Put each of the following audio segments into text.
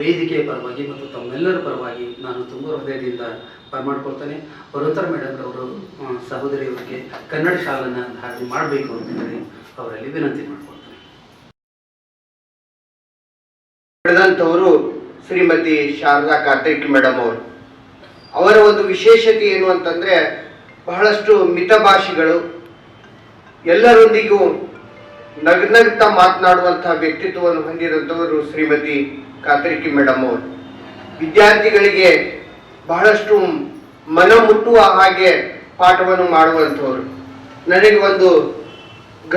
ವೇದಿಕೆಯ ಪರವಾಗಿ ಮತ್ತು ತಮ್ಮೆಲ್ಲರ ಪರವಾಗಿ ನಾನು ತುಂಬ ಹೃದಯದಿಂದ ಬರಮಾಡ್ಕೊಳ್ತೇನೆ. ವರುಂಧರಾ ಮೇಡಮ್ ಅವರು ಸಹೋದರಿಯವರಿಗೆ ಕನ್ನಡ ಶಾಲನ್ನು ಧಾರಣೆ ಮಾಡಬೇಕು ಅಂತ ಹೇಳಿ ಅವರಲ್ಲಿ ವಿನಂತಿ ಮಾಡ್ಕೊಳ್ತೇನೆ. ಪಡೆದಂಥವರು ಶ್ರೀಮತಿ ಶಾರದಾ ಕಾರ್ತಿಕ್ ಮೇಡಮ್ ಅವರು. ಅವರ ಒಂದು ವಿಶೇಷತೆ ಏನು ಅಂತಂದರೆ ಬಹಳಷ್ಟು ಮಿತಭಾಷಿಗಳು, ಎಲ್ಲರೊಂದಿಗೂ ನಗ್ನಗ್ತಾ ಮಾತನಾಡುವಂತಹ ವ್ಯಕ್ತಿತ್ವವನ್ನು ಹೊಂದಿದಂಥವರು ಶ್ರೀಮತಿ ಕಾರ್ತಿಕ್ ಮೇಡಮ್ ಅವರು. ವಿದ್ಯಾರ್ಥಿಗಳಿಗೆ ಬಹಳಷ್ಟು ಮನ ಮುಟ್ಟುವ ಹಾಗೆ ಪಾಠವನ್ನು ಮಾಡುವಂಥವ್ರು. ನನಗೆ ಒಂದು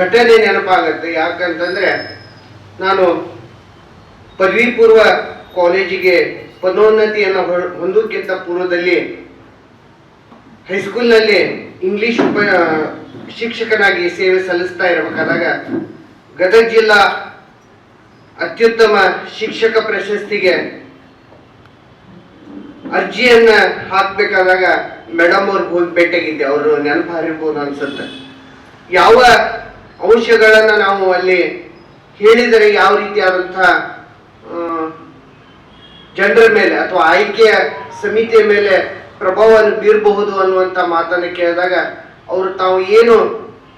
ಘಟನೆ ನೆನಪಾಗತ್ತೆ. ಯಾಕಂತಂದರೆ ನಾನು ಪದವಿ ಪೂರ್ವ ಕಾಲೇಜಿಗೆ ಪದೋನ್ನತಿಯನ್ನು ಹೊಂದೋಕ್ಕಿಂತ ಪೂರ್ವದಲ್ಲಿ ಹೈಸ್ಕೂಲ್ನಲ್ಲಿ ಇಂಗ್ಲಿಷ್ ಶಿಕ್ಷಕನಾಗಿ ಸೇವೆ ಸಲ್ಲಿಸ್ತಾ ಇರಬೇಕಾದಾಗ ಗದಗ ಜಿಲ್ಲಾ ಅತ್ಯುತ್ತಮ ಶಿಕ್ಷಕ ಪ್ರಶಸ್ತಿಗೆ ಅರ್ಜಿಯನ್ನ ಹಾಕಬೇಕಾದಾಗ ಮೇಡಮ್ ಅವ್ರಿಗೆ ಹೋಗಿ ಭೇಟಿಯಾಗಿದ್ದೆ. ಅವರು ನೆನಪಾರಿರ್ಬೋದು ಅನ್ಸುತ್ತೆ. ಯಾವ ಅಂಶಗಳನ್ನು ನಾವು ಅಲ್ಲಿ ಹೇಳಿದರೆ ಯಾವ ರೀತಿಯಾದಂತಹ ಜನರ ಮೇಲೆ ಅಥವಾ ಆಯ್ಕೆಯ ಸಮಿತಿಯ ಮೇಲೆ ಪ್ರಭಾವವನ್ನು ಬೀರಬಹುದು ಅನ್ನುವಂಥ ಮಾತನ್ನು ಕೇಳಿದಾಗ ಅವರು ತಾವು ಏನು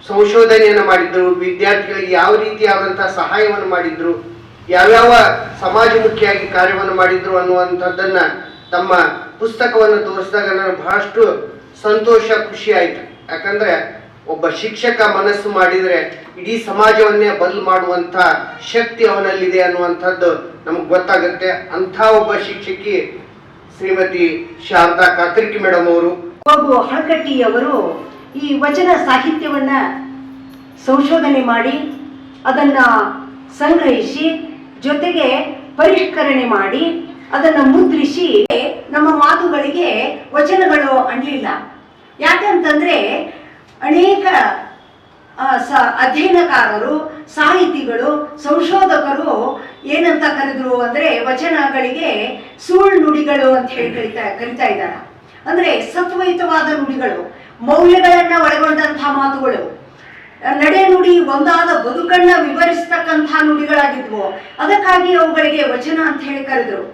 ಸಂಶೋಧನೆಯನ್ನು ಮಾಡಿದ್ರು, ವಿದ್ಯಾರ್ಥಿಗಳಿಗೆ ಯಾವ ರೀತಿಯಾದಂತಹ ಸಹಾಯವನ್ನು ಮಾಡಿದ್ರು, ಯಾವ್ಯಾವ ಸಮಾಜಮುಖಿಯಾಗಿ ಕಾರ್ಯವನ್ನು ಮಾಡಿದ್ರು ಅನ್ನುವಂಥದ್ದನ್ನ ತಮ್ಮ ಪುಸ್ತಕವನ್ನು ತೋರಿಸಿದಾಗ ನನಗೆ ಬಹಳಷ್ಟು ಸಂತೋಷ, ಖುಷಿ ಆಯಿತು. ಯಾಕಂದ್ರೆ ಒಬ್ಬ ಶಿಕ್ಷಕ ಮನಸ್ಸು ಮಾಡಿದರೆ ಇಡೀ ಸಮಾಜವನ್ನೇ ಬದಲು ಮಾಡುವಂಥ ಶಕ್ತಿ ಅವನಲ್ಲಿದೆ ಅನ್ನುವಂಥದ್ದು ನಮಗೆ ಗೊತ್ತಾಗುತ್ತೆ. ಅಂಥ ಒಬ್ಬ ಶಿಕ್ಷಕಿ ಶ್ರೀಮತಿ ಶಾರದಾ ಕಾರ್ತಿಕ್ ಮೇಡಮ್ ಅವರು. ಹಳಕಟ್ಟಿಯವರು ಈ ವಚನ ಸಾಹಿತ್ಯವನ್ನ ಸಂಶೋಧನೆ ಮಾಡಿ ಅದನ್ನ ಸಂಗ್ರಹಿಸಿ ಜೊತೆಗೆ ಪರಿಷ್ಕರಣೆ ಮಾಡಿ ಅದನ್ನು ಮುದ್ರಿಸಿ ನಮ್ಮ ಮಾತುಗಳಿಗೆ ವಚನಗಳು ಅಂಟಲಿಲ್ಲ. ಯಾಕಂತಂದ್ರೆ ಅನೇಕ ಅಧ್ಯಯನಕಾರರು, ಸಾಹಿತಿಗಳು, ಸಂಶೋಧಕರು ಏನಂತ ಕರೆದ್ರು ಅಂದ್ರೆ ವಚನಗಳಿಗೆ ಸುಳ್ಳು ನುಡಿಗಳು ಅಂತ ಹೇಳಿ ಕರಿತಾ ಇದ್ದಾರೆ. ಅಂದ್ರೆ ಸತ್ವಯುತವಾದ ನುಡಿಗಳು, ಮೌಲ್ಯಗಳನ್ನ ಒಳಗೊಂಡಂತಹ ಮಾತುಗಳು, ನಡೆ ನುಡಿ ಒಂದಾದ ಬದುಕನ್ನ ವಿವರಿಸ್ತಕ್ಕಂತಹ ನುಡಿಗಳಾಗಿದ್ವು. ಅದಕ್ಕಾಗಿ ಅವುಗಳಿಗೆ ವಚನ ಅಂತ ಹೇಳಿ ಕರೆದ್ರು.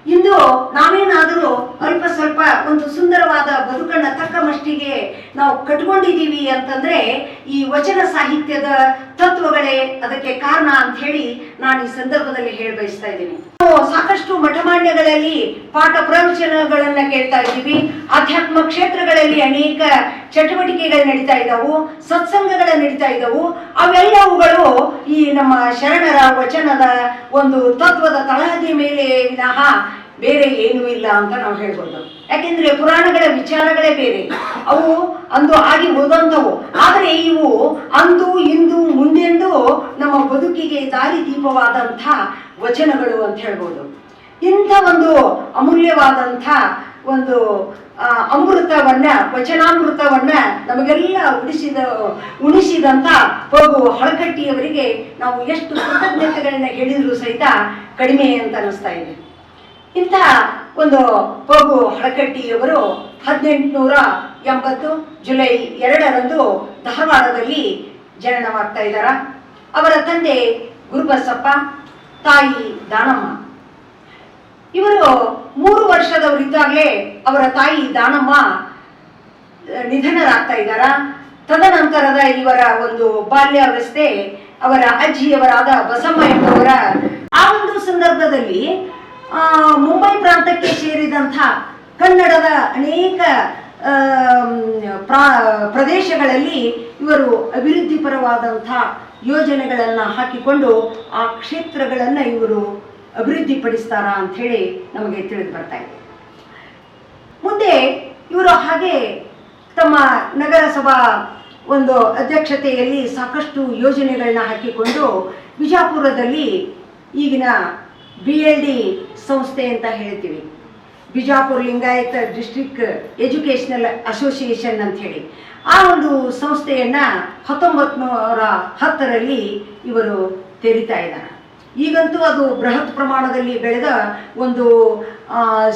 ಇಂದು ನಾವೇನಾದರೂ ಅಲ್ಪ ಸ್ವಲ್ಪ ಒಂದು ಸುಂದರವಾದ ಬದುಕನ್ನ ತಕ್ಕ ಮಟ್ಟಿಗೆ ನಾವು ಕಟ್ಕೊಂಡಿದ್ದೀವಿ ಅಂತಂದ್ರೆ ಈ ವಚನ ಸಾಹಿತ್ಯದ ತತ್ವಗಳೇ ಅದಕ್ಕೆ ಕಾರಣ ಅಂತ ಹೇಳಿ ನಾನು ಈ ಸಂದರ್ಭದಲ್ಲಿ ಹೇಳಿ ಬಯಸ್ತಾ ಇದ್ದೀನಿ. ನಾವು ಸಾಕಷ್ಟು ಮಠಮಾನ್ಯಗಳಲ್ಲಿ ಪಾಠ ಪ್ರವಚನಗಳನ್ನ ಕೇಳ್ತಾ ಇದ್ದೀವಿ. ಆಧ್ಯಾತ್ಮ ಕ್ಷೇತ್ರಗಳಲ್ಲಿ ಅನೇಕ ಚಟುವಟಿಕೆಗಳು ನಡೀತಾ ಇದ್ದಾವು, ಸತ್ಸಂಗಗಳು ನಡೀತಾ ಇದ್ದಾವು. ಅವೆಲ್ಲವುಗಳು ಈ ನಮ್ಮ ಶರಣರ ವಚನದ ಒಂದು ತತ್ವದ ತಳಹದಿ ಮೇಲೆ ವಿನಃ ಬೇರೆ ಏನೂ ಇಲ್ಲ ಅಂತ ನಾವು ಹೇಳ್ಬೋದು. ಯಾಕೆಂದ್ರೆ ಪುರಾಣಗಳ ವಿಚಾರಗಳೇ ಬೇರೆ, ಅವು ಅಂದು ಆಗಿ ಹೋದಂಥವು. ಆದರೆ ಇವು ಅಂದು ಇಂದು ಮುಂದೆಂದು ನಮ್ಮ ಬದುಕಿಗೆ ದಾರಿ ದೀಪವಾದಂಥ ವಚನಗಳು ಅಂತ ಹೇಳ್ಬೋದು. ಇಂಥ ಒಂದು ಅಮೂಲ್ಯವಾದಂಥ ಒಂದು ಅಮೃತವನ್ನ, ವಚನಾಮೃತವನ್ನ ನಮಗೆಲ್ಲ ಉಣಿಸಿದಂಥ ಪಗು ಹಳಕಟ್ಟಿಯವರಿಗೆ ನಾವು ಎಷ್ಟು ಕೃತಜ್ಞತೆಗಳನ್ನ ಹೇಳಿದ್ರು ಸಹಿತ ಕಡಿಮೆ ಅಂತ ಅನಿಸ್ತಾ ಇದೆ. ಇಂಥ ಒಂದು ಪಗು ಹಳಕಟ್ಟಿಯವರು 1880 ಜುಲೈ 2ರಂದು ಧಾರವಾಡದಲ್ಲಿ ಜನನವಾಗ್ತಾ ಇದ್ದಾರ. ಅವರ ತಂದೆ ಗುರುಬಸಪ್ಪ, ತಾಯಿ ದಾನಮ್ಮ. ಇವರು 3 ವರ್ಷದವರಿದ್ದಾಗಲೇ ಅವರ ತಾಯಿ ದಾನಮ್ಮ ನಿಧನರಾಗ್ತಾ ಇದ್ದಾರ. ತದನಂತರದ ಇವರ ಒಂದು ಬಾಲ್ಯಾವಸ್ಥೆ ಅವರ ಅಜ್ಜಿಯವರಾದ ಬಸಮ್ಮ ಎಂಬವರ ಆ ಒಂದು ಸಂದರ್ಭದಲ್ಲಿ ಮುಂಬೈ ಪ್ರಾಂತಕ್ಕೆ ಸೇರಿದಂಥ ಕನ್ನಡದ ಅನೇಕ ಪ್ರದೇಶಗಳಲ್ಲಿ ಇವರು ಅಭಿವೃದ್ಧಿ ಪರವಾದಂಥ ಯೋಜನೆಗಳನ್ನು ಹಾಕಿಕೊಂಡು ಆ ಕ್ಷೇತ್ರಗಳನ್ನು ಇವರು ಅಭಿವೃದ್ಧಿಪಡಿಸ್ತಾರ ಅಂಥೇಳಿ ನಮಗೆ ತಿಳಿದು ಬರ್ತಾ ಇದೆ. ಮುಂದೆ ಇವರು ಹಾಗೆ ತಮ್ಮ ನಗರಸಭಾ ಒಂದು ಅಧ್ಯಕ್ಷತೆಯಲ್ಲಿ ಸಾಕಷ್ಟು ಯೋಜನೆಗಳನ್ನ ಹಾಕಿಕೊಂಡು ಬಿಜಾಪುರದಲ್ಲಿ ಈಗಿನ BLD ಸಂಸ್ಥೆ ಅಂತ ಹೇಳ್ತೀವಿ, Bijapur Lingayat district educational association ಅಂತ ಹೇಳಿ, ಆ ಒಂದು ಸಂಸ್ಥೆಯನ್ನ 1910ರಲ್ಲಿ ಇವರು ತೆರಿತಾ ಇದ್ದಾರೆ. ಈಗಂತೂ ಅದು ಬೃಹತ್ ಪ್ರಮಾಣದಲ್ಲಿ ಬೆಳೆದ ಒಂದು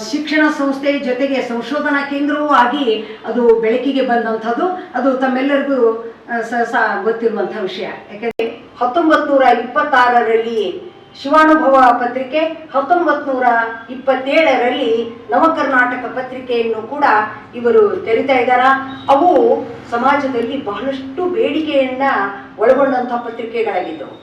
ಶಿಕ್ಷಣ ಸಂಸ್ಥೆ ಜೊತೆಗೆ ಸಂಶೋಧನಾ ಕೇಂದ್ರವೂ ಆಗಿ ಅದು ಬೆಳಕಿಗೆ ಬಂದಂಥದ್ದು. ಅದು ತಮ್ಮೆಲ್ಲರಿಗೂ ಗೊತ್ತಿರುವಂಥ ವಿಷಯ. ಯಾಕಂದರೆ 1926ರಲ್ಲಿ ಶಿವಾನುಭವ ಪತ್ರಿಕೆ 1927ರಲ್ಲಿ ನವಕರ್ನಾಟಕ ಪತ್ರಿಕೆಯನ್ನು ಕೂಡ ಇವರು ತೆರಿತಾ ಇದ್ದಾರೆ. ಅವು ಸಮಾಜದಲ್ಲಿ ಬಹಳಷ್ಟು ಬೇಡಿಕೆಯನ್ನ ಒಳಗೊಂಡಂಥ ಪತ್ರಿಕೆಗಳಾಗಿದ್ದವು.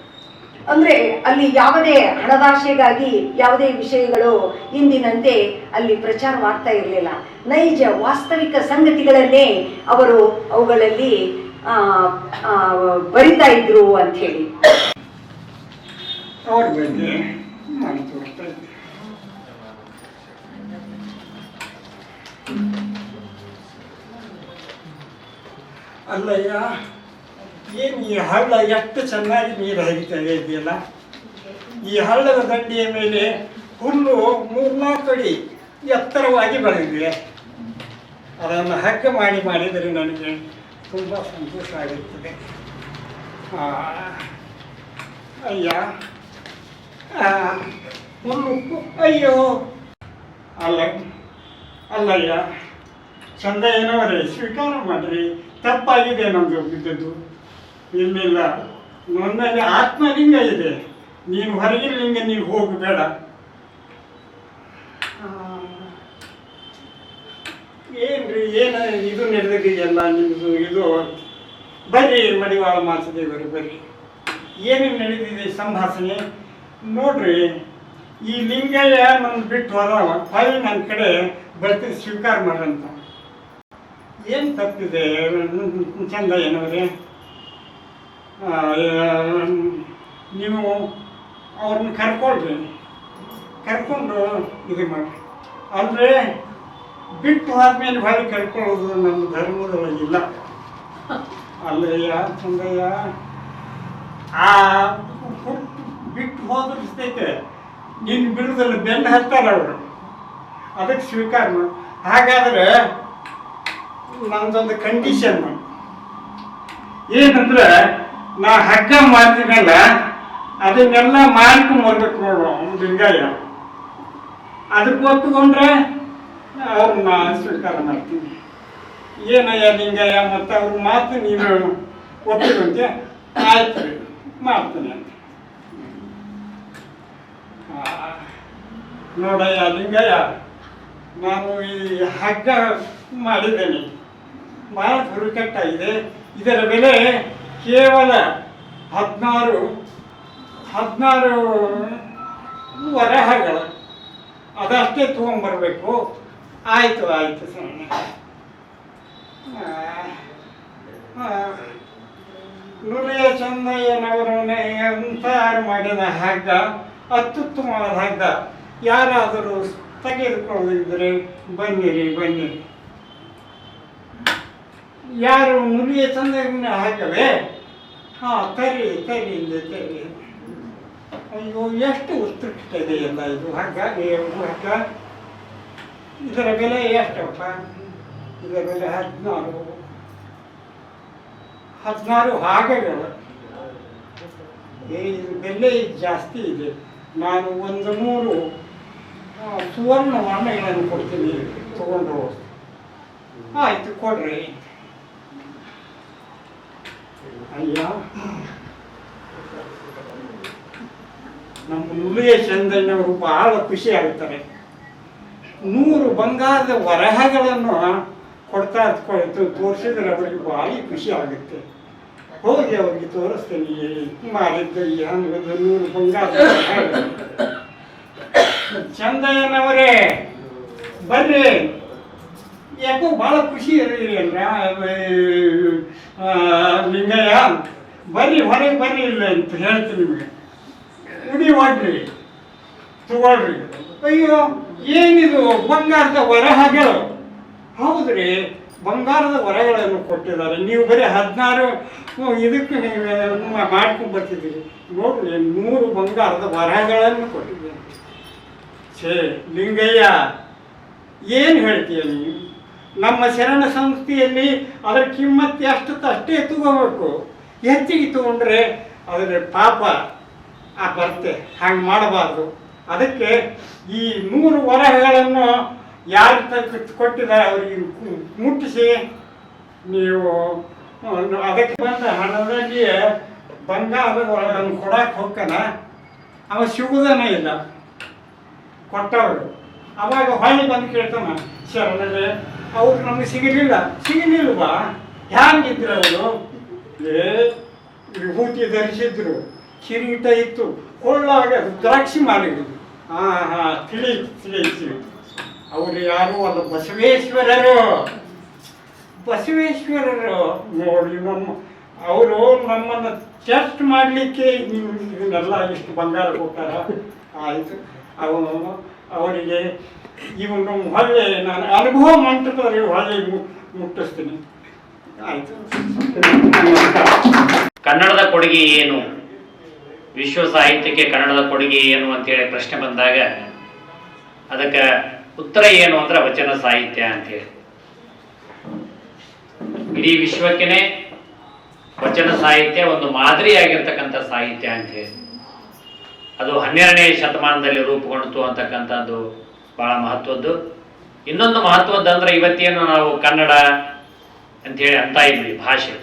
ಅಂದರೆ ಅಲ್ಲಿ ಯಾವುದೇ ಹಣದಾಶೆಗಾಗಿ ಯಾವುದೇ ವಿಷಯಗಳು ಇಂದಿನಂತೆ ಅಲ್ಲಿ ಪ್ರಚಾರವಾಗ್ತಾ ಇರಲಿಲ್ಲ. ನೈಜ ವಾಸ್ತವಿಕ ಸಂಗತಿಗಳನ್ನೇ ಅವರು ಅವುಗಳಲ್ಲಿ ಬರಿತಾ ಇದ್ರು ಅಂತ ಹೇಳಿ ಅವ್ರ ಬಗ್ಗೆ ನಾನು ತೋರಿಸ್ತಾ ಇದ್ದೆ. ಅಲ್ಲಯ್ಯ, ಏನು ಈ ಹಳ್ಳ ಎಷ್ಟು ಚೆನ್ನಾಗಿ ನೀರು ಹರಿತಾ ಇದೆಯಲ್ಲ. ಈ ಹಳ್ಳದ ದಂಡೆಯ ಮೇಲೆ ಹುಲ್ಲು 3-4 ಅಡಿ ಎತ್ತರವಾಗಿ ಬೆಳೆದಿದೆ. ಅದನ್ನು ಹಗ್ಗ ಮಾಡಿದರೆ ನನಗೆ ತುಂಬ ಸಂತೋಷ ಆಗುತ್ತದೆ. ಅಯ್ಯ, ಹುಲ್ಲು ಅಯ್ಯೋ ಅಲ್ಲಯ್ಯ, ಚಂದಯ್ಯನವರೇ, ಸ್ವೀಕಾರ ಮಾಡಿರಿ. ತಪ್ಪಾಗಿದೆ ನಮ್ಮದು ಬಿದ್ದದ್ದು. ಇಲ್ಲ, ನನ್ನಲ್ಲಿ ಆತ್ಮಲಿಂಗ ಇದೆ. ನೀನು ಹೊರಗಿನ ಲಿಂಗ ನೀವು ಹೋಗಬೇಡ. ಏನ್ರಿ, ಏನು ಇದು ನಡೆದಿದೆಯಲ್ಲ ನಿಮ್ಮದು ಇದು? ಬರ್ರಿ ಮಡಿವಾಳ ಮಾಸದೇವರು, ಬರ್ರಿ. ಏನೇನು ನಡೆದಿದೆ ಸಂಭಾಷಣೆ ನೋಡ್ರಿ. ಈ ಲಿಂಗಯ್ಯ ನನ್ನ ಬಿಟ್ಟು ಹೋದವ, ಹೊಳ್ಳಿ ನನ್ನ ಕಡೆ ಬರ್ತೀವಿ, ಸ್ವೀಕಾರ ಮಾಡ್ರಂತ. ಏನು ತಪ್ಪಿದೆ ಚಂದಯ್ಯನವರೇ? ನೀವು ಅವ್ರನ್ನ ಕರ್ಕೊಂಡು ಇದು ಮಾಡಿ. ಅಂದರೆ ಬಿಟ್ಟು ಆದ್ಮೇಲೆ ಹೊಳ್ಳಿ ಕರ್ಕೊಳ್ಳೋದು ನಮ್ಮ ಧರ್ಮದೊಳಗಿಲ್ಲ. ಅಲ್ಲಯ್ಯ ಚಂದಯ್ಯ, ಆ ಬಿಟ್ಟು ಹೋದಷ್ಟೈತೆ ನಿನ್ನ ಬಿಡುದಲ್ಲ, ಬೆನ್ನು ಹತ್ತಾರೆ ಅವರು. ಅದಕ್ಕೆ ಸ್ವೀಕಾರ ಮಾಡಿ. ಹಾಗಾದರೆ ನಮ್ದೊಂದು ಕಂಡೀಷನ್ ಏನಂದ್ರೆ, ನಾ ಹಗ್ಗ ಮಾಡ್ತೀನಲ್ಲ ಅದನ್ನೆಲ್ಲ ಮಾಡ್ಕೊಂಬರ್ಬೇಕು ನೋಡು ಲಿಂಗಯ್ಯ. ಅದಕ್ಕೆ ಒಪ್ಪಿಕೊಂಡ್ರೆ ಅವ್ರನ್ನ ಸ್ವೀಕಾರ ಮಾಡ್ತೀನಿ. ಏನಯ್ಯ ಲಿಂಗಯ್ಯ, ಮತ್ತು ಅವ್ರ ಮಾತು ನೀನು ಒಪ್ಪಿಕೊಂತೆ, ಆಯ್ತು ಮಾಡ್ತೀನಿ ಅಂತ. ನೋಡಯ್ಯ ಲಿಂಗಯ್ಯ, ನಾನು ಈ ಹಗ್ಗ ಮಾಡಿದ್ದೇನೆ, ಭಾಳ ಹುರುಕಟ್ಟಾಗಿದೆ. ಇದರ ಬೆಲೆ ಕೇವಲ 16 ವರಹಗಳು. ಅದಷ್ಟೇ ತೊಗೊಂಬರ್ಬೇಕು. ಆಯಿತು ಸಣ್ಣ. ನುಲಿಯ ಚಂದಯ್ಯನವರನ್ನೇ ತಯಾರು ಮಾಡಿದ ಹಗ್ಗ, ಅತ್ಯುತ್ತಮವಾದ ಹಗ್ಗ. ಯಾರಾದರೂ ತೆಗೆದುಕೊಳ್ಳದಿದ್ದರೆ ಬನ್ನಿರಿ. ಯಾರು ನುಲಿಯ ಚಂದಯ್ಯನ ಹಗ್ಗವೇ? ಹಾಂ, ತರಿ. ಅಯ್ಯೋ, ಎಷ್ಟು ಉತ್ಕೃಷ್ಟ ಇದೆಯಲ್ಲ ಇದು ಹಗ್ಗ. ಹಗ್ಗ ಇದರ ಬೆಲೆ ಎಷ್ಟಪ್ಪ? ಇದರ ಬೆಲೆ 16 ಹಾಗೆಗಳು. ಇದು ಬೆಲೆ ಜಾಸ್ತಿ ಇದೆ. ನಾನು 100 ಸುವರ್ಣ ನಾಣ್ಯಗಳನ್ನು ಕೊಡ್ತೀನಿ, ತಗೊಂಡು. ಆಯಿತು, ಕೊಡ್ರಿ. ಅಯ್ಯ, ನಮ್ಮ ನುಲಿಯ ಚಂದಯ್ಯನವರು ಬಹಳ ಖುಷಿ ಆಗುತ್ತಾರೆ. 100 ಬಂಗಾರದ ವರಹಗಳನ್ನು ಕೊಡ್ತಾ ತೋರಿಸಿದ್ರೆ ಅವರಿಗೆ ಭಾಳ ಖುಷಿ ಆಗುತ್ತೆ. ಹೋಗಿ ಅವ್ರಿಗೆ ತೋರಿಸ್ತೀನಿ ಮಾಡಿದ್ದ ಈ 100 ಬಂಗಾರದ ವರಹಗಳು. ಚಂದಯ್ಯನವರೇ ಬರ್ರಿ. ಯಾಕೋ ಭಾಳ ಖುಷಿ ಇರಲಿಲ್ಲ ಲಿಂಗಯ್ಯ, ಬರ್ರಿ ಹೊರಗೆ ಬರ್ರಿ ಇಲ್ಲ ಅಂತ ಹೇಳ್ತೀನಿ ನಿಮಗೆ. ಉಡಿ ಮಾಡ್ರಿ, ತಗೊಳ್ರಿ. ಅಯ್ಯೋ, ಏನಿದು ಬಂಗಾರದ ವರಹಗಳು? ಹೌದ್ರಿ, ಬಂಗಾರದ ವರಗಳನ್ನು ಕೊಟ್ಟಿದ್ದಾರೆ. ನೀವು ಬರೀ 16 ಇದಕ್ಕೆ ಮಾಡ್ಕೊಂಡು ಬರ್ತಿದ್ದೀರಿ. ನೋಡ್ರಿ, 100 ಬಂಗಾರದ ವರಹಗಳನ್ನು ಕೊಟ್ಟಿದ್ದೀರಿ. ಛೇ ಲಿಂಗಯ್ಯ, ಏನು ಹೇಳ್ತೀಯ ನೀವು? ನಮ್ಮ ಶರಣ ಸಂಸ್ಥೆಯಲ್ಲಿ ಅದರ ಕಿಮ್ಮತ್ತು ಅಷ್ಟೇ ತಗೋಬೇಕು. ಹೆಚ್ಚಿಗೆ ತಗೊಂಡ್ರೆ ಅದರ ಪಾಪ ಬರುತ್ತೆ. ಹಾಗೆ ಮಾಡಬಾರ್ದು. ಅದಕ್ಕೆ ಈ 100 ವರಹಗಳನ್ನು ಯಾರು ಕೊಟ್ಟಿದ್ದಾರೆ ಅವರಿಗೆ ಮುಟ್ಟಿಸಿ ನೀವು ಅದಕ್ಕೆ ಬಂದ ಹಣದಲ್ಲಿ ಬಂಗಾರದ ಒಳಗಳನ್ನು ಕೊಡಕ್ಕೆ ಹೋಗ್ತಾನ. ಅವ ಸಿಗುವುದನೇ ಇಲ್ಲ ಕೊಟ್ಟವರು. ಅವಾಗ ಹೊಳ್ಳಿ ಬಂದು ಕೇಳ್ತಾನ, ಶರಣರೇ ಅವ್ರು ನಮಗೆ ಸಿಗಲಿಲ್ವಾ? ಹ್ಯಾಂಗಿದ್ರು ಅವರು? ವಿಭೂತಿ ಧರಿಸಿದ್ರು, ಕಿರೀಟ ಇತ್ತು, ಕೊಳ್ಳಾಗ ರುದ್ರಾಕ್ಷಿ ಮಾಡಿದ್ರು. ತಿಳಿಸಿ ಅವರು ಯಾರು ಅಲ್ಲ, ಬಸವೇಶ್ವರರು. ನೋಡಿ ಅವರು ನಮ್ಮನ್ನು ಟೆಸ್ಟ್ ಮಾಡಲಿಕ್ಕೆ ಇವನ್ನೆಲ್ಲ ಇಷ್ಟು ಬಂಗಾರ ಕೊಟ್ಟಾರ. ಆಯಿತು, ಅವರಿಗೆ ಇವನು ಹೊಳ್ಳೆ ನಾನು ಅನುಭವ ಮಂಟಪದಲ್ಲಿ ಹೊಳ್ಳೆ ಮುಟ್ಟಿಸ್ತೀನಿ. ಆಯಿತು. ಕನ್ನಡದ ಕೊಡುಗೆ ಏನು, ವಿಶ್ವ ಸಾಹಿತ್ಯಕ್ಕೆ ಕನ್ನಡದ ಕೊಡುಗೆ ಏನು ಅಂತೇಳಿ ಪ್ರಶ್ನೆ ಬಂದಾಗ ಅದಕ್ಕೆ ಉತ್ತರ ಏನು ಅಂದ್ರೆ ವಚನ ಸಾಹಿತ್ಯ ಅಂತೇಳಿ. ಇಡೀ ವಿಶ್ವಕ್ಕೇನೆ ವಚನ ಸಾಹಿತ್ಯ ಒಂದು ಮಾದರಿಯಾಗಿರ್ತಕ್ಕಂಥ ಸಾಹಿತ್ಯ ಅಂತೇಳಿ. ಅದು 12ನೇ ಶತಮಾನದಲ್ಲಿ ರೂಪುಗೊಂಡಿತು ಅಂತಕ್ಕಂಥದ್ದು ಬಹಳ ಮಹತ್ವದ್ದು. ಇನ್ನೊಂದು ಮಹತ್ವದ್ದು ಅಂದ್ರೆ ಇವತ್ತೇನು ನಾವು ಕನ್ನಡ ಅಂತೇಳಿ ಅಂತ ಇದ್ವಿ ಭಾಷೆ,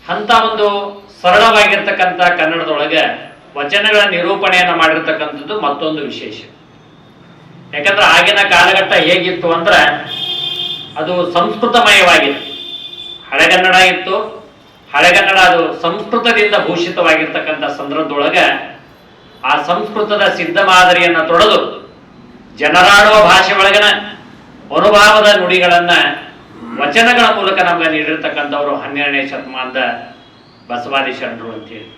ಅಂತ ಒಂದು ಸರಳವಾಗಿರ್ತಕ್ಕಂಥ ಕನ್ನಡದೊಳಗೆ ವಚನಗಳ ನಿರೂಪಣೆಯನ್ನು ಮಾಡಿರ್ತಕ್ಕಂಥದ್ದು ಮತ್ತೊಂದು ವಿಶೇಷ. ಯಾಕಂದ್ರೆ ಆಗಿನ ಕಾಲಘಟ್ಟ ಹೇಗಿತ್ತು ಅಂದ್ರೆ ಅದು ಸಂಸ್ಕೃತಮಯವಾಗಿತ್ತು. ಹಳೆಗನ್ನಡ ಇತ್ತು, ಹಳೆಗನ್ನಡ ಅದು ಸಂಸ್ಕೃತದಿಂದ ಭೂಷಿತವಾಗಿರ್ತಕ್ಕಂಥ ಸಂದರ್ಭದೊಳಗೆ ಆ ಸಂಸ್ಕೃತದ ಸಿದ್ಧ ಮಾದರಿಯನ್ನು ತೊಡೆದು ಜನರಾಡುವ ಭಾಷೆ ಒಳಗನ ಅನುಭಾವದ ನುಡಿಗಳನ್ನ ವಚನಗಳ ಮೂಲಕ ನಮ್ಗೆ ನೀಡಿರ್ತಕ್ಕಂಥವ್ರು 12ನೇ ಶತಮಾನದ ಬಸವಾದಿ ಶರಣರು ಅಂತೇಳಿ.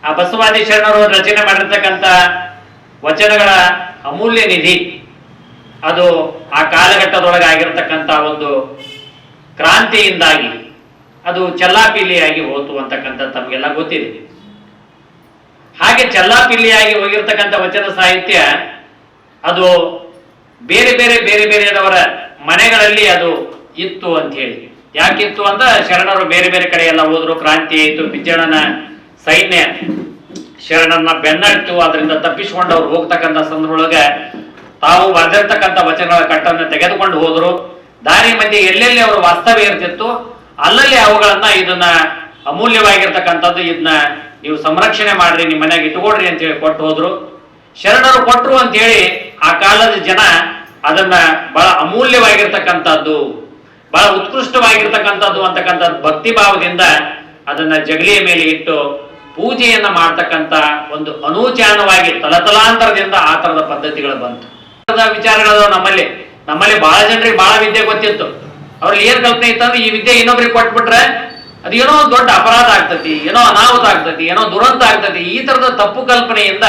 ಆ ಬಸವಾದಿ ಶರಣರು ರಚನೆ ಮಾಡಿರ್ತಕ್ಕಂಥ ವಚನಗಳ ಅಮೂಲ್ಯ ನಿಧಿ ಅದು ಆ ಕಾಲಘಟ್ಟದೊಳಗೆ ಆಗಿರ್ತಕ್ಕಂಥ ಒಂದು ಕ್ರಾಂತಿಯಿಂದಾಗಿ ಅದು ಚಲ್ಲಾಪಿಲ್ಲಿಯಾಗಿ ಹೋತು ಅಂತಕ್ಕಂಥ ತಮಗೆಲ್ಲ ಗೊತ್ತಿದೆ. ಹಾಗೆ ಚಲ್ಲಾಪಿಲ್ಲಿಯಾಗಿ ಹೋಗಿರ್ತಕ್ಕಂಥ ವಚನ ಸಾಹಿತ್ಯ ಅದು ಬೇರೆ ಬೇರೆದವರ ಮನೆಗಳಲ್ಲಿ ಅದು ಇತ್ತು ಅಂತ ಹೇಳಿ. ಯಾಕಿತ್ತು ಅಂತ ಶರಣರು ಬೇರೆ ಬೇರೆ ಕಡೆ ಎಲ್ಲ ಹೋದ್ರು, ಕ್ರಾಂತಿ ಆಯಿತು, ಬಿಜ್ಜಳನ ಸೈನ್ಯ ಶರಣರನ್ನ ಬೆನ್ನಟ್ಟು ಅದರಿಂದ ತಪ್ಪಿಸಿಕೊಂಡವ್ರು ಹೋಗ್ತಕ್ಕಂಥ ಸಂದರ್ಭದೊಳಗೆ ತಾವು ಬರೆದಿರ್ತಕ್ಕಂಥ ವಚನಗಳ ಕಟ್ಟನ್ನು ತೆಗೆದುಕೊಂಡು ಹೋದ್ರು. ದಾರಿ ಮಧ್ಯೆ ಎಲ್ಲೆಲ್ಲಿ ಅವರು ವಾಸ್ತವ್ಯ ಇರ್ತಿತ್ತು ಅಲ್ಲಲ್ಲಿ ಅವುಗಳನ್ನ ಇದನ್ನ ಅಮೂಲ್ಯವಾಗಿರ್ತಕ್ಕಂಥದ್ದು, ಇದನ್ನ ನೀವು ಸಂರಕ್ಷಣೆ ಮಾಡ್ರಿ, ನಿಮ್ಮ ಮನೆಯಾಗ ಇಟ್ಕೊಡ್ರಿ ಅಂತ ಹೇಳಿ ಕೊಟ್ಟು ಹೋದ್ರು. ಶರಣರು ಕೊಟ್ರು ಅಂತ ಹೇಳಿ ಆ ಕಾಲದ ಜನ ಅದನ್ನ ಬಹಳ ಅಮೂಲ್ಯವಾಗಿರ್ತಕ್ಕಂಥದ್ದು, ಬಹಳ ಉತ್ಕೃಷ್ಟವಾಗಿರ್ತಕ್ಕಂಥದ್ದು ಅಂತಕ್ಕಂಥದ್ದು ಭಕ್ತಿ ಭಾವದಿಂದ ಅದನ್ನ ಜಗಲಿಯ ಮೇಲೆ ಇಟ್ಟು ಪೂಜೆಯನ್ನ ಮಾಡ್ತಕ್ಕಂಥ ಒಂದು ಅನೂಚಾನವಾಗಿ ತಲತಲಾಂತರದಿಂದ ಆ ತರದ ಪದ್ಧತಿಗಳು ಬಂತು. ವಿಚಾರಗಳು ನಮ್ಮಲ್ಲಿ ಬಹಳ ಜನರಿಗೆ ಬಹಳ ವಿದ್ಯೆ ಗೊತ್ತಿತ್ತು. ಅವ್ರಲ್ಲಿ ಏನ್ ಕಲ್ಪನೆ ಇತ್ತಂದ್ರೆ ಈ ವಿದ್ಯೆ ಇನ್ನೊಬ್ರಿಗೆ ಕೊಟ್ಬಿಟ್ರೆ ಅದು ಏನೋ ದೊಡ್ಡ ಅಪರಾಧ ಆಗ್ತತಿ, ಏನೋ ಅನಾಹುತ ಆಗ್ತತಿ, ಏನೋ ದುರಂತ ಆಗ್ತತಿ. ಈ ತರದ ತಪ್ಪು ಕಲ್ಪನೆಯಿಂದ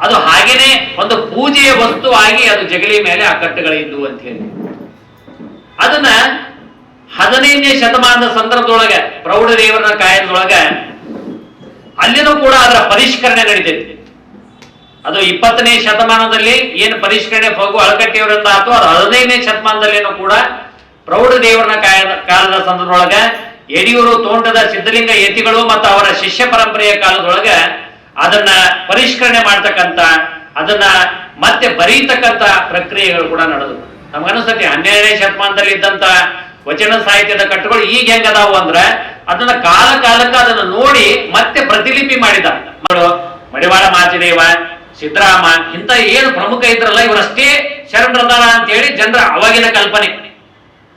ಅದು ಹಾಗೇನೆ ಒಂದು ಪೂಜೆಯ ವಸ್ತು ಆಗಿ ಅದು ಜಗಲಿ ಮೇಲೆ ಆ ಕಟ್ಟುಗಳಿದ್ದು ಅಂತ ಹೇಳಿ ಅದನ್ನ 15ನೇ ಶತಮಾನದ ಸಂದರ್ಭದೊಳಗೆ ಪ್ರೌಢದೇವರ ಕಾಯದೊಳಗೆ ಅಲ್ಲಿನೂ ಕೂಡ ಅದರ ಪರಿಷ್ಕರಣೆ ನಡೀತೈತಿ. ಅದು 20ನೇ ಶತಮಾನದಲ್ಲಿ ಏನು ಪರಿಷ್ಕರಣೆ ಫಗು ಅಳಕಟ್ಟಿಯವರಿಂದ ಆಯ್ತು, ಅದು 15ನೇ ಶತಮಾನದಲ್ಲಿನೂ ಕೂಡ ಪ್ರೌಢದೇವರನ ಕಾಲದ ಸಂದರ್ಭದೊಳಗೆ ಯಡಿಯೂರು ತೋಂಟದ ಸಿದ್ಧಲಿಂಗ ಯತಿಗಳು ಮತ್ತು ಅವರ ಶಿಷ್ಯ ಪರಂಪರೆಯ ಕಾಲದೊಳಗೆ ಅದನ್ನ ಪರಿಷ್ಕರಣೆ ಮಾಡ್ತಕ್ಕಂಥ, ಅದನ್ನ ಮತ್ತೆ ಬರೀತಕ್ಕಂಥ ಪ್ರಕ್ರಿಯೆಗಳು ಕೂಡ ನಡೆದು ನಮ್ಗನ್ನಿಸ್ತೈತಿ 12ನೇ ಶತಮಾನದಲ್ಲಿ ಇದ್ದಂತ ವಚನ ಸಾಹಿತ್ಯದ ಕಟ್ಟುಗಳು ಈಗ ಹೆಂಗದಾವು ಅಂದ್ರೆ ಅದನ್ನ ಕಾಲಕ್ಕೆ ಅದನ್ನ ನೋಡಿ ಮತ್ತೆ ಪ್ರತಿಲಿಪಿ ಮಾಡಿದ ಮಡಿವಾಳ ಮಾಚಿದೇವ, ಸಿದ್ದರಾಮ ಇಂಥ ಏನು ಪ್ರಮುಖ ಇದ್ರಲ್ಲ ಇವರಷ್ಟೇ ಶರಣರದಾರ ಅಂತ ಹೇಳಿ ಜನರ ಅವಾಗಿನ ಕಲ್ಪನೆ.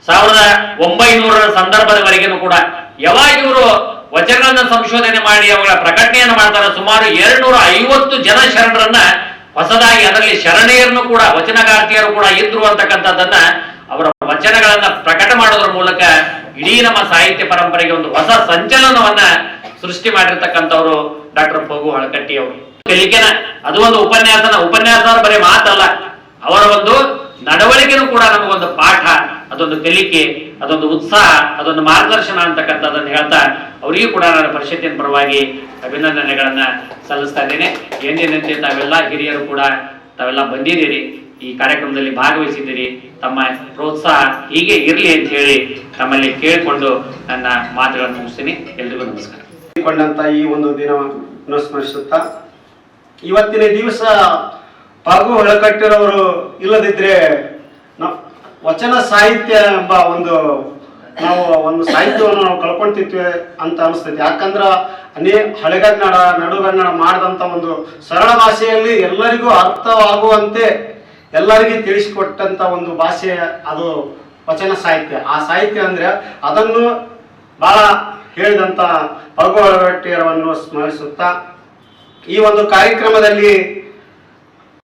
1900ರ ಸಂದರ್ಭದವರೆಗೂ ಕೂಡ ಯಾವಾಗ ಇವರು ವಚನಗಳನ್ನ ಸಂಶೋಧನೆ ಮಾಡಿ ಅವುಗಳ ಪ್ರಕಟಣೆಯನ್ನು ಮಾಡ್ತಾರೆ, ಸುಮಾರು 250 ಜನ ಶರಣರನ್ನ ಹೊಸದಾಗಿ ಅದರಲ್ಲಿ ಶರಣೆಯರನ್ನು ಕೂಡ ವಚನಗಾರ್ತಿಯರು ಕೂಡ ಇದ್ರು ಅಂತಕ್ಕಂಥದ್ದನ್ನ ಅವರ ವಚನಗಳನ್ನ ಪ್ರಕಟ ಮಾಡೋದ್ರ ಮೂಲಕ ಇಡೀ ನಮ್ಮ ಸಾಹಿತ್ಯ ಪರಂಪರೆಗೆ ಒಂದು ಹೊಸ ಸಂಚಲನವನ್ನ ಸೃಷ್ಟಿ ಮಾಡಿರ್ತಕ್ಕಂಥವ್ರು ಡಾಕ್ಟರ್ ಫಗು ಅಳಕಟ್ಟಿ ಅವರು. ಕಲಿಕೆನ ಅದು ಒಂದು ಉಪನ್ಯಾಸ ಬರೀ ಮಾತಲ್ಲ, ಅವರ ಒಂದು ನಡವಳಿಕೆನೂ ಕೂಡ ನಮಗೊಂದು ಪಾಠ, ಅದೊಂದು ಕಲಿಕೆ, ಅದೊಂದು ಉತ್ಸಾಹ, ಅದೊಂದು ಮಾರ್ಗದರ್ಶನ ಅಂತಕ್ಕಂಥದ್ದನ್ನು ಹೇಳ್ತಾ ಅವರಿಗೂ ಕೂಡ ನಾನು ಪರಿಷತ್ತಿನ ಪರವಾಗಿ ಅಭಿನಂದನೆಗಳನ್ನ ಸಲ್ಲಿಸ್ತಾ ಇದ್ದೇನೆ. ಎಂದಿನಂತೆ ತಾವೆಲ್ಲ ಹಿರಿಯರು ಕೂಡ ತಾವೆಲ್ಲ ಬಂದಿದ್ದೀರಿ, ಈ ಕಾರ್ಯಕ್ರಮದಲ್ಲಿ ಭಾಗವಹಿಸಿದ್ದೀರಿ. ತಮ್ಮ ಪ್ರೋತ್ಸಾಹ ಹೀಗೆ ಇರಲಿ ಅಂತ ಹೇಳಿ ತಮ್ಮಲ್ಲಿ ಕೇಳಿಕೊಂಡು ನನ್ನ ಮಾತುಗಳನ್ನು ಮುಗಿಸ್ತೀನಿ. ಎಲ್ರಿಗೂ ನಮಸ್ಕಾರ. ಈ ಒಂದು ದಿನವನ್ನು ಸ್ಮರಿಸುತ್ತಾ ಇವತ್ತಿನ ದಿವಸ ಫಗು ಅಳಕಟ್ಟಿರವರು ಇಲ್ಲದಿದ್ರೆ ವಚನ ಸಾಹಿತ್ಯ ಎಂಬ ಒಂದು ನಾವು ಒಂದು ಸಾಹಿತ್ಯವನ್ನು ನಾವು ಕಳ್ಕೊಂತಿದ್ವಿ ಅಂತ ಅನಿಸ್ತೈತಿ. ಯಾಕಂದ್ರೆ ಹಳೆಗನ್ನಡ ನಡುಗನ್ನಡ ಮಾಡಿದಂಥ ಒಂದು ಸರಳ ಭಾಷೆಯಲ್ಲಿ ಎಲ್ಲರಿಗೂ ಅರ್ಥವಾಗುವಂತೆ ಎಲ್ಲರಿಗೂ ತಿಳಿಸಿಕೊಟ್ಟಂಥ ಒಂದು ಭಾಷೆ ಅದು ವಚನ ಸಾಹಿತ್ಯ. ಆ ಸಾಹಿತ್ಯ ಅಂದರೆ ಅದನ್ನು ಬಹಳ ಹೇಳಿದಂಥ ಪಗು ಅಳವಟ್ಟಿಯರನ್ನು ಸ್ಮರಿಸುತ್ತಾ ಈ ಒಂದು ಕಾರ್ಯಕ್ರಮದಲ್ಲಿ